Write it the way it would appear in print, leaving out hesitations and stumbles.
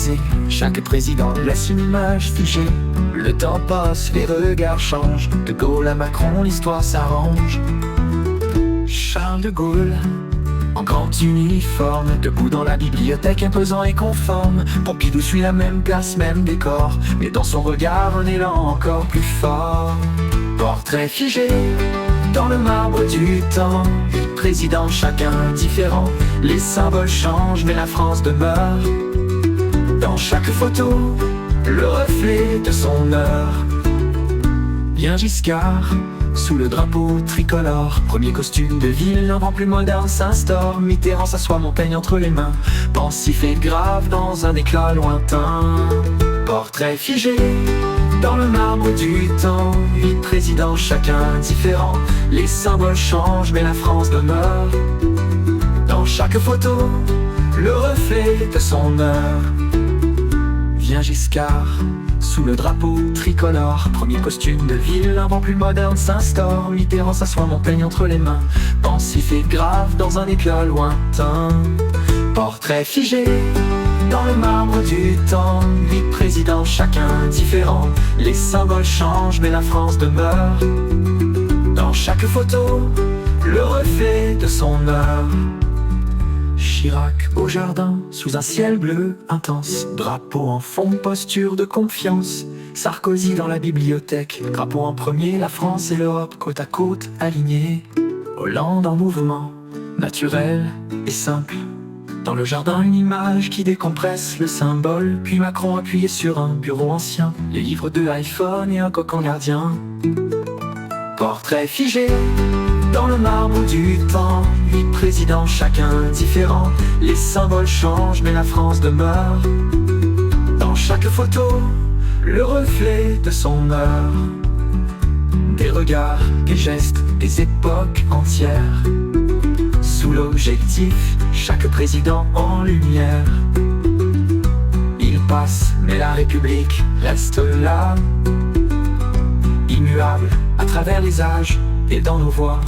brisé. Chaque président laisse une image figée. Le temps passe, les regards changent. De Gaulle à Macron, l'histoire s'arrange. Charles de Gaulle, en grand uniforme, debout dans la bibliothèque, imposant et conforme. Pompidou suit la même place, même décor, mais dans son regard un élan encore plus fort. Portrait figé dans le marbre du temps, président chacun différent. Les symboles changent, mais la France demeure. Dans chaque photo, le reflet de son heure. Bien Giscard, sous le drapeau tricolore, premier costume de ville, un vent plus moderne s'instaure. Mitterrand s'assoit, Montaigne entre les mains, pensif et grave dans un éclat lointain. Portrait figé dans le marbre du temps, 8 présidents chacun différent. Les symboles changent, mais la France demeure. Dans chaque photo, le reflet de son heure. Vient Giscard, sous le drapeau tricolore, premier costume de ville, un vent plus moderne s'instaure. Mitterrand s'assoit, Montaigne entre les mains, pensif et grave dans un éclat lointain. Portrait figé dans le marbre du temps, 8 présidents chacun différent. Les symboles changent, mais la France demeure. Dans chaque photo, le reflet de son heure. Chirac au jardin, sous un ciel bleu intense, drapeau en fond, posture de confiance. Sarkozy dans la bibliothèque, drapeau en premier, la France et l'Europe côte à côte alignés. Hollande en mouvement, naturel et simple. Dans le jardin, une image qui décompresse le symbole. Puis Macron appuyé sur un bureau ancien, les livres de iPhone et un cocon gardien. Portrait figé dans le marbre du temps, 8 présidents chacun différent. Les symboles changent, mais la France demeure. Dans chaque photo, le reflet de son heure. Des regards, des gestes, des époques entières. Sous l'objectif, chaque président en lumière. Il passe, mais la République reste là, immuable à travers les âges et dans nos voix.